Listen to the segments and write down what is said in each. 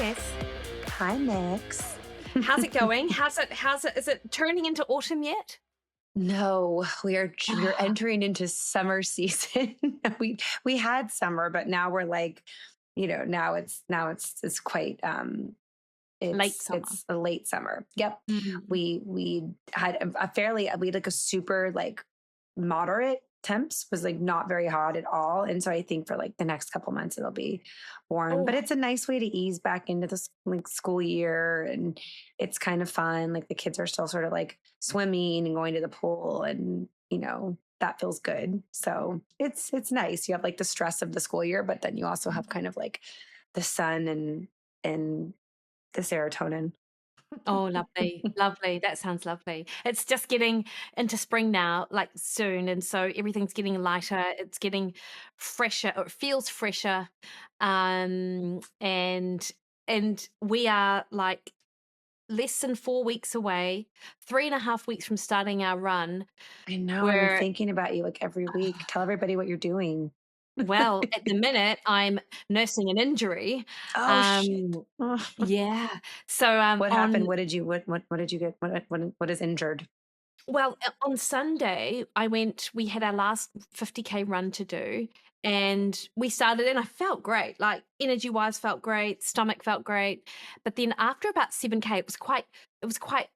Jess. Hi, Mix. How's it going? Is it turning into autumn yet? No, we're Ah, entering into summer season. We had summer, but now we're like, now it's quite late summer. it's a late summer. Yep. Mm. We had a fairly we had like a super like moderate temps, was like not very hot at all. And so I think for like the next couple months it'll be warm. But Oh, it's a nice way to ease back into the like school year, and it's kind of fun. Like the kids are still sort of like swimming and going to the pool, and that feels good. So it's nice. You have like the stress of the school year, but then you also have kind of like the sun and the serotonin. oh, lovely, lovely. That sounds lovely. It's just getting into spring now, like soon, and so everything's getting lighter. It's getting fresher, or it feels fresher, and we are like less than 4 weeks away, 3.5 weeks from starting our run. I know. I'm Where thinking about you like every week. Tell everybody what you're doing. Well, at the minute, I'm nursing an injury. Oh shit. Um, Ugh. yeah. So, What happened? What did you get? What is injured? on Sunday, we had our last 50K run to do, and we started and I felt great. Like energy-wise felt great, stomach felt great. But then after about 7K, it was quite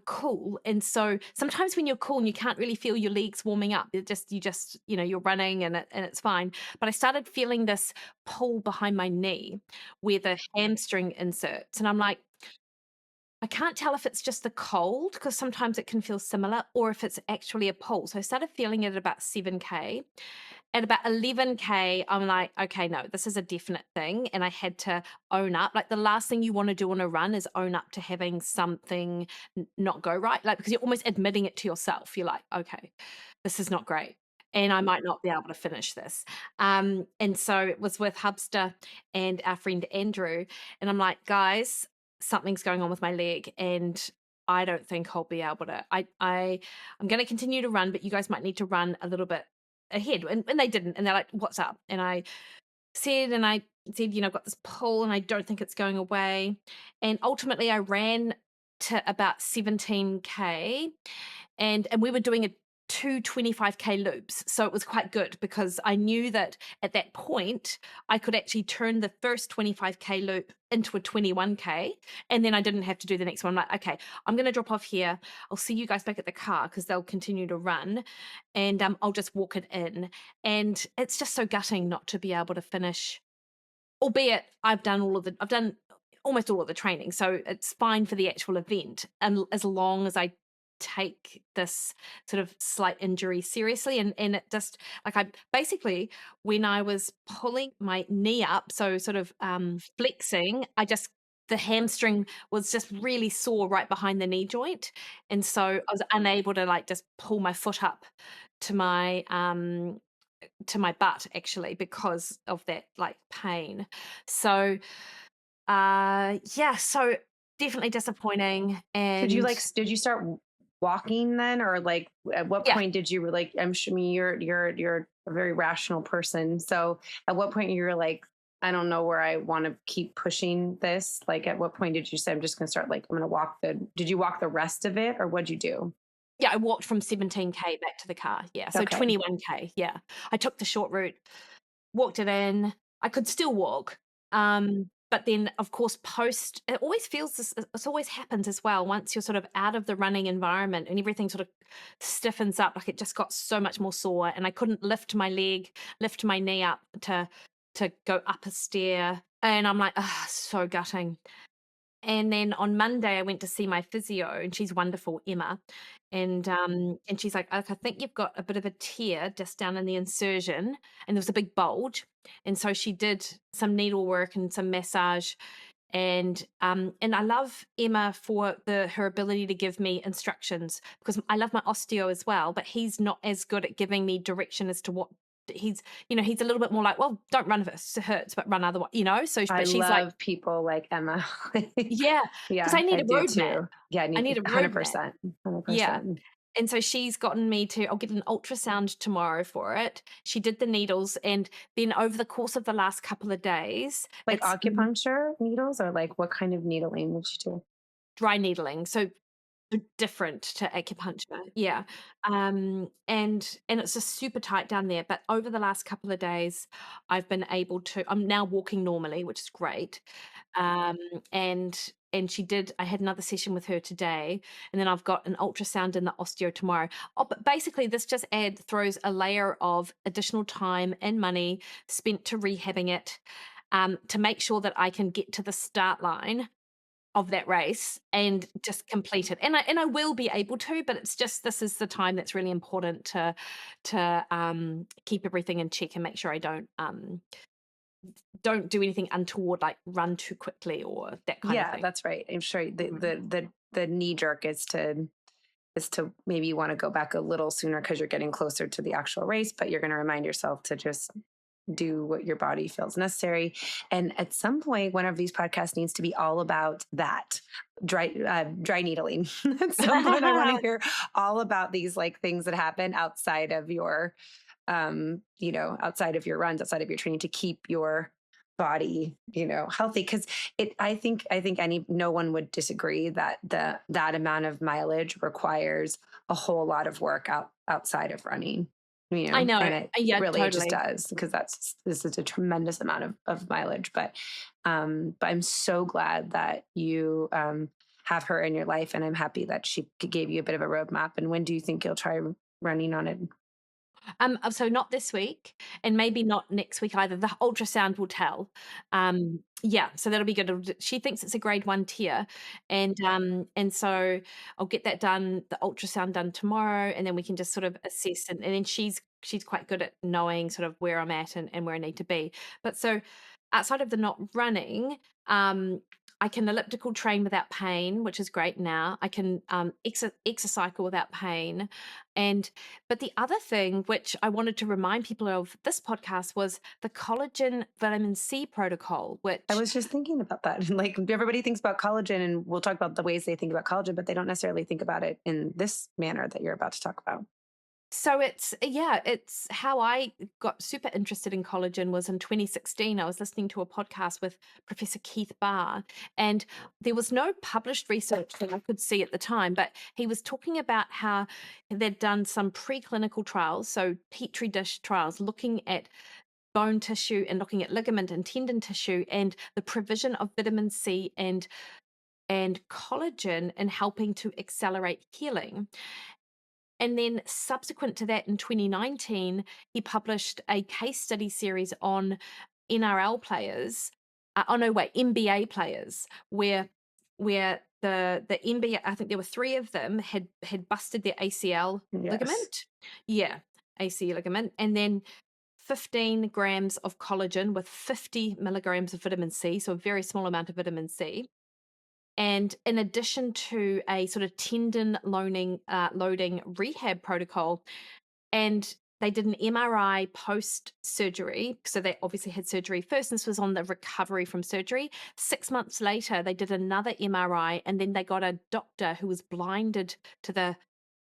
cool. And so sometimes when you're cool and you can't really feel your legs warming up, you're running and it's fine. But I started feeling this pull behind my knee where the hamstring inserts. And I'm like, I can't tell if it's just the cold because sometimes it can feel similar or if it's actually a pull. So I started feeling it at about 7K. At about 11K, I'm like, okay, no, this is a definite thing. And I had to own up. Like the last thing you want to do on a run is own up to having something not go right. Like, because you're almost admitting it to yourself. You're like, okay, this is not great. And I might not be able to finish this. And so it was with Hubster and our friend Andrew. And I'm like, guys, something's going on with my leg. And I don't think I'll be able to. I'm going to continue to run, but you guys might need to run a little bit ahead. And they didn't. And they're like, what's up? And I said, I've got this pull and I don't think it's going away. And ultimately I ran to about 17K and we were doing a 2 25K loops. So it was quite good because I knew that at that point I could actually turn the first 25K loop into a 21K and then I didn't have to do the next one. I'm like, okay, I'm going to drop off here. I'll see you guys back at the car because they'll continue to run and I'll just walk it in. And it's just so gutting not to be able to finish, albeit I've done almost all of the training. So it's fine for the actual event. And as long as I take this sort of slight injury seriously and it just like I basically when I was pulling my knee up, so sort of flexing, the hamstring was just really sore right behind the knee joint. And so I was unable to like just pull my foot up to my butt actually because of that like pain. So yeah, so definitely disappointing. And Did you start walking then, or like at what yeah, point did you like? I'm sure, I mean, you're a very rational person. So at what point you were like, I don't know where I want to keep pushing this. Like, at what point did you say, I'm just going to start, like, I'm going to walk did you walk the rest of it, or what'd you do? yeah, I walked from 17K back to the car. Yeah, so Okay. 21K. Yeah, I took the short route, walked it in. I could still walk. But then, of course, it always feels this, it always happens as well. Once you're sort of out of the running environment and everything sort of stiffens up, like it just got so much more sore and I couldn't lift my knee up to go up a stair. And I'm like, ah, so gutting. And then on Monday, I went to see my physio, and she's wonderful, Emma. And she's like, "Look, I think you've got a bit of a tear just down in the insertion, and there was a big bulge." And so she did some needlework and some massage, and I love Emma for her ability to give me instructions because I love my osteo as well, but he's not as good at giving me direction as to what he's a little bit more like, well, don't run if it hurts, but run otherwise. So, I but she's like, love people like Emma. yeah, because Yeah, I need I a do roadmap. too. Yeah, I I need need a roadmap. 100%. Yeah. 100%. And so she's gotten me to I'll get an ultrasound tomorrow for it. She did the needles, and then over the course of the last couple of days, Like it's acupuncture needles, or like what kind of needling would you do? dry needling, so different to acupuncture, yeah. And it's just super tight down there, but over the last couple of days, I've been able to I'm now walking normally, which is great. Um, and she did I had another session with her today, and then I've got an ultrasound and the osteo tomorrow. Oh, but basically this just throws a layer of additional time and money spent to rehabbing it, to make sure that I can get to the start line of that race and just complete it. And I will be able to, but it's just this is the time that's really important to keep everything in check and make sure I don't do anything untoward, like run too quickly or that kind of Yeah, thing. that's right. I'm sure Mhm. the knee jerk is to maybe you want to go back a little sooner because you're getting closer to the actual race, but you're going to remind yourself to just do what your body feels necessary. And at some point, one of these podcasts needs to be all about that dry needling. At some point, I want to hear all about these like things that happen outside of your, outside of your runs, outside of your training to keep your body, healthy. Because I think any no one would disagree that that amount of mileage requires a whole lot of work outside of running, I know. and it Yeah, really just totally. does, because this is a tremendous amount of mileage. But I'm so glad that you have her in your life, and I'm happy that she gave you a bit of a roadmap. And when do you think you'll try running on it? So not this week, and maybe not next week either. The ultrasound will tell. Yeah, so that'll be good. She thinks it's a grade 1 tear, and so I'll get that done, the ultrasound done tomorrow, and then we can just sort of assess. And then she's quite good at knowing sort of where I'm at and where I need to be. But so outside of the not running, I can elliptical train without pain, which is great now. I can exercycle without pain, and but the other thing which I wanted to remind people of this podcast was the collagen vitamin C protocol, I which was just thinking about that. Like everybody thinks about collagen, and we'll talk about the ways they think about collagen, but they don't necessarily think about it in this manner that you're about to talk about. so it's how I got super interested in collagen was in 2016. I was listening to a podcast with Professor Keith Barr, and there was no published research that I could see at the time, but he was talking about how they'd done some preclinical trials, so petri dish trials, looking at bone tissue and looking at ligament and tendon tissue and the provision of vitamin C and collagen in helping to accelerate healing. And then subsequent to that in 2019, he published a case study series on NRL players. Oh no, wait, NBA players, where the NBA, I think there were three of them had busted their ACL Yes. ligament. Yeah, ACL ligament, and then 15 grams of collagen with 50 milligrams of vitamin C, so a very small amount of vitamin C. And in addition to a sort of tendon loading rehab protocol, and they did an MRI post surgery. So they obviously had surgery first. And this was on the recovery from surgery. 6 months later, they did another MRI, and then they got a doctor who was blinded to the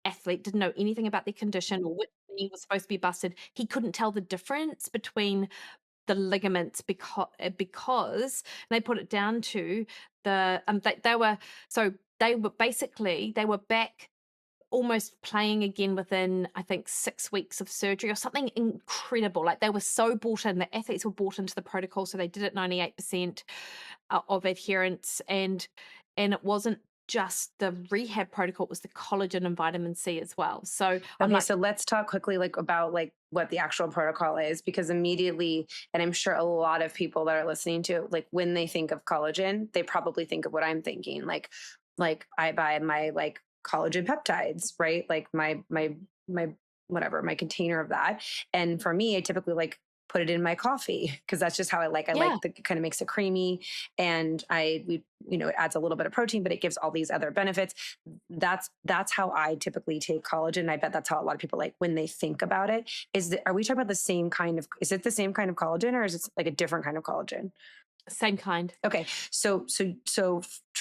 athlete, didn't know anything about their condition or which knee was supposed to be busted. He couldn't tell the difference between the ligaments because they put it down to they were so they were back almost playing again within, I think, 6 weeks of surgery or something incredible. Like, they were so bought in, the athletes were bought into the protocol, so they did it 98% of adherence, and it wasn't just the rehab protocol, it was the collagen and vitamin C as well. So I'm Okay, like, so let's talk quickly like about like what the actual protocol is, because immediately, and I'm sure a lot of people that are listening to it, like when they think of collagen, they probably think of what I'm thinking. Like I buy my like collagen peptides, right? Like my whatever, my container of that. And for me, I typically like put it in my coffee because that's just how I yeah. like the kind of makes it creamy, and it adds a little bit of protein, but it gives all these other benefits. That's how I typically take collagen. I bet that's how a lot of people like when they think about it. Are we talking about the same kind of? Is it the same kind of collagen, or is it like a different kind of collagen? Same kind. Okay, so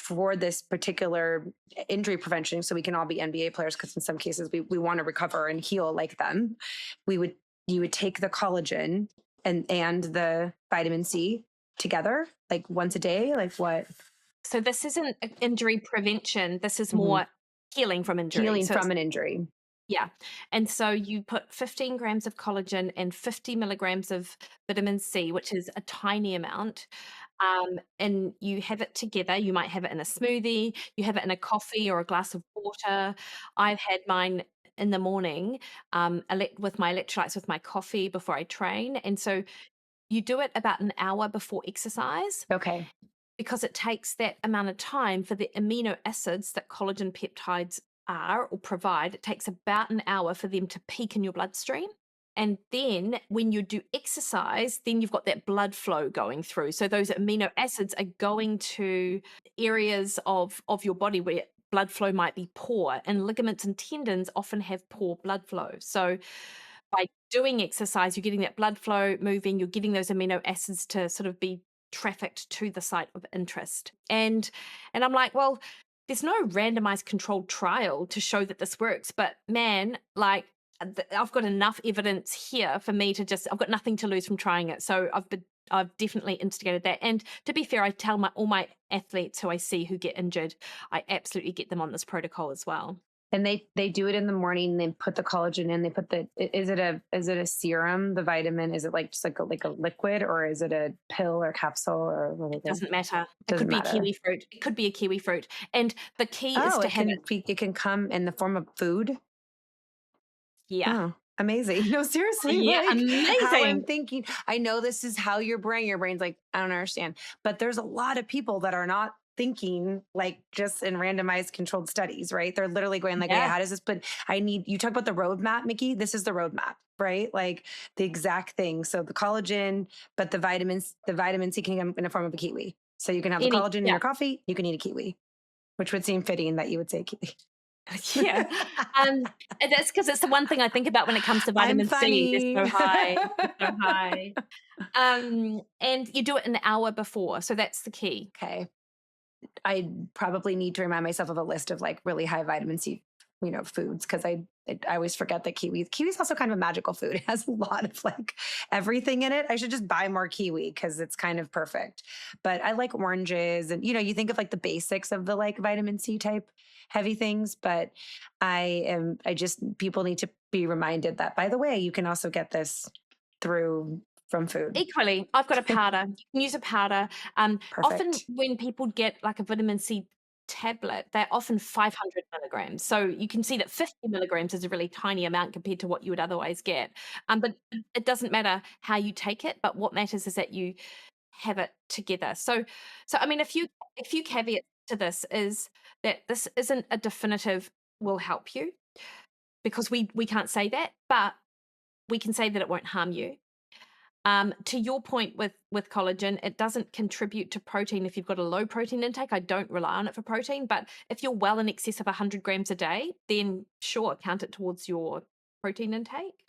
for this particular injury prevention, so we can all be NBA players, because in some cases we want to recover and heal like them, we would you would take the collagen and the vitamin C together, like once a day, like what? So this isn't injury prevention. This is Mhm. more healing from injury. Healing So it's from an injury. yeah. And so you put 15 grams of collagen and 50 milligrams of vitamin C, which is a tiny amount. And you have it together. You might have it in a smoothie, you have it in a coffee or a glass of water. I've had mine in the morning, with my electrolytes with my coffee before I train. And so you do it about an hour before exercise Okay. because it takes that amount of time for the amino acids that collagen peptides are or provide. It takes about an hour for them to peak in your bloodstream. And then when you do exercise, then you've got that blood flow going through. So those amino acids are going to areas of your body where blood flow might be poor. And ligaments and tendons often have poor blood flow. So by doing exercise, you're getting that blood flow moving, you're getting those amino acids to sort of be trafficked to the site of interest. And I'm like, well, there's no randomized controlled trial to show that this works, but man, like I've got enough evidence here for me to I've got nothing to lose from trying it. So I've definitely instigated that. And to be fair, I tell all my athletes who I see who get injured, I absolutely get them on this protocol as well. And they do it in the morning. They put the collagen in. They put is it a serum? The vitamin, is it like just like a liquid, or is it a pill or capsule, or what is It it? doesn't matter. It could Doesn't be matter. kiwi fruit. It could be a kiwi fruit. And the key is Oh, to have it. it can come in the form of food. Yeah. Oh, amazing. No, Oh, seriously, yeah. like how I'm Amazing. thinking. I know this is how your brain's like, I don't understand. But there's a lot of people that are not thinking like just in randomized controlled studies, right? They're literally going like, okay, Yeah. how does this put you talk about the roadmap, Mikki? This is the roadmap, right? Like the exact thing. So the collagen, but the vitamin C can come in the form of a kiwi. So you can have the collagen in Yeah. your coffee, you can eat a kiwi, which would seem fitting that you would say kiwi. Yeah. And that's because it's the one thing I think about when it comes to I'm vitamin C. They're funny. so high. They're so high. And you do it an hour before. So that's the key. Okay. I probably need to remind myself of a list of like really high vitamin C, foods, because I always forget that kiwi is also kind of a magical food. It has a lot of like everything in it. I should just buy more kiwi because it's kind of perfect. But I like oranges, and you think of like the basics of the like vitamin C type heavy things. But I just people need to be reminded that, by the way, you can also get this through from food. Equally, I've got a powder. You can use a powder. Often Perfect. when people get like a vitamin C tablet, they're often 500 milligrams. So you can see that 50 milligrams is a really tiny amount compared to what you would otherwise get. But it doesn't matter how you take it, but what matters is that you have it together. So I mean, a few caveats to this is that this isn't a definitive will help you, because we can't say that, but we can say that it won't harm you. To your point with collagen, it doesn't contribute to protein if you've got a low protein intake. I don't rely on it for protein, but if you're well in excess of 100 grams a day, then sure, count it towards your protein intake.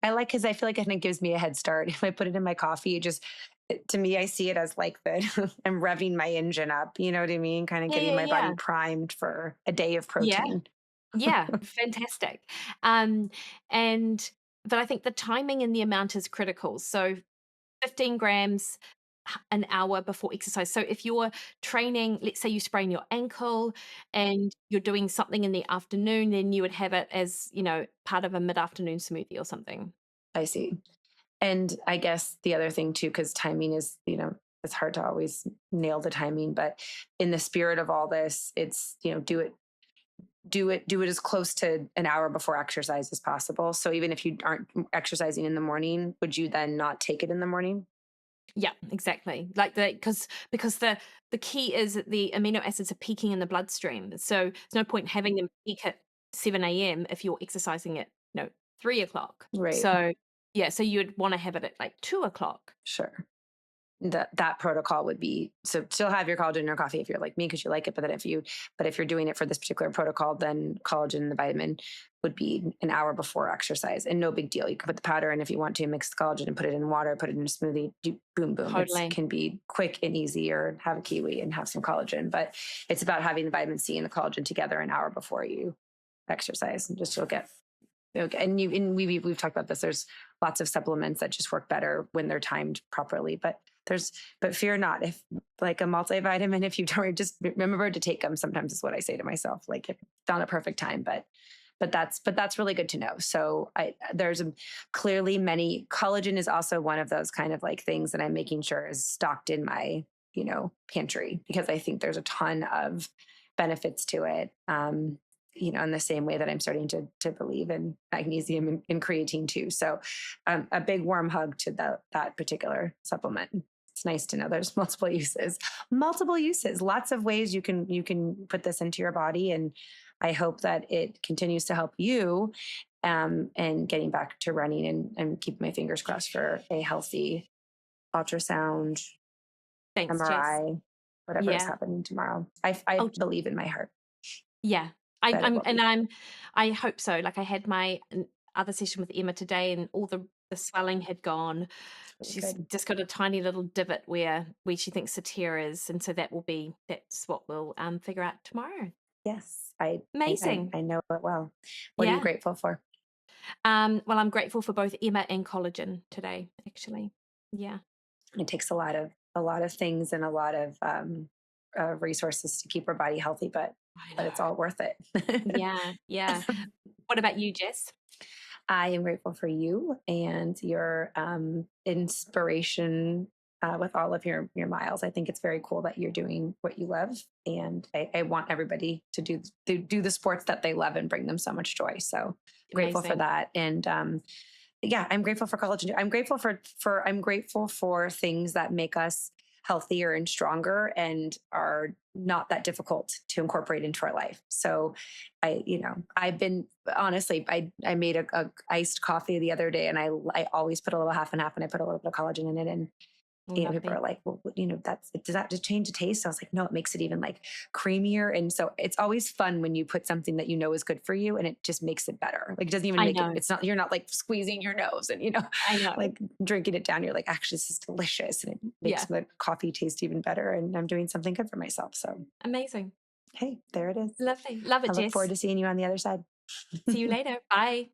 I like, because I feel like it kinda gives me a head start. If I put it in my coffee, to me, I see it as like the I'm revving my engine up, you know what I mean? Kind of Yeah, getting yeah, my body yeah. primed for a day of Yeah, protein. yeah, fantastic. Um, and but I think the timing and the amount is critical. So 15 grams an hour before exercise. So if you're training, let's say you sprain your ankle and you're doing something in the afternoon, then you would have it as, part of a mid-afternoon smoothie or something. I see. And I guess the other thing too, because timing is, it's hard to always nail the timing, but in the spirit of all this, it's, do it as close to an hour before exercise as possible. So even if you aren't exercising in the morning, would you then not take it in the morning? Yeah, exactly. Like because the key is that the amino acids are peaking in the bloodstream. So there's no point having them peak at 7 a.m. if you're exercising at 3 o'clock. Right. So yeah, so you'd want to have it at like 2 o'clock. Sure. that protocol would be, so still have your collagen in your coffee if you're like me because you like it, but then if you're doing it for this particular protocol, then collagen and the vitamin would be an hour before exercise, and no big deal. You can put the powder in if you want to, mix the collagen and put it in water, put it in a smoothie, boom boom. It Totally. can be quick and easy, or have a kiwi and have some collagen, but it's about having the vitamin C and the collagen together an hour before you exercise, and just you'll get. And we've talked about this. There's lots of supplements that just work better when they're timed properly. But fear not. If like a multivitamin, if you don't, just remember to take them. Sometimes is what I say to myself. Like, it's not a perfect time, but that's really good to know. So there's clearly many. Collagen is also one of those kind of like things that I'm making sure is stocked in my pantry, because I think there's a ton of benefits to it. In the same way that I'm starting to believe in magnesium and creatine too. So a big warm hug to that particular supplement. It's nice to know there's multiple uses, lots of ways you can put this into your body. And I hope that it continues to help you and getting back to running, and keep my fingers crossed for a healthy ultrasound, Thanks, Jess. MRI, whatever is happening tomorrow. I believe in my heart. Yeah. I hope so. Like, I had my other session with Emma today, and all the swelling had gone. Really She's good. just got a tiny little divot where she thinks the tear is, and so that's what we'll figure out tomorrow. Yes, Amazing. I know it well. What are you grateful for? Well, I'm grateful for both Emma and collagen today, actually. Yeah. It takes a lot of things and a lot of resources to keep our body healthy, but it's all worth it. Yeah. What about you, Jess? I am grateful for you and your inspiration with all of your miles. I think it's very cool that you're doing what you love, and I want everybody to do the sports that they love and bring them so much joy. So grateful for that. And I'm grateful for collagen. I'm grateful for things that make us healthier and stronger and are not that difficult to incorporate into our life. So I've been, honestly, I made a iced coffee the other day, and I always put a little half and half, and I put a little bit of collagen in it. And people are like, well, does that just change the taste? So I was like, no, it makes it even like creamier. And so it's always fun when you put something that is good for you, and it just makes it better. Like, it doesn't even make it, it's not, you're not like squeezing your nose and, I know. like drinking it down. You're like, actually, this is delicious. And it makes the coffee taste even better. And I'm doing something good for myself. So amazing. Hey, there it is. Lovely. Love it, I Jess. look forward to seeing you on the other side. See you later. Bye.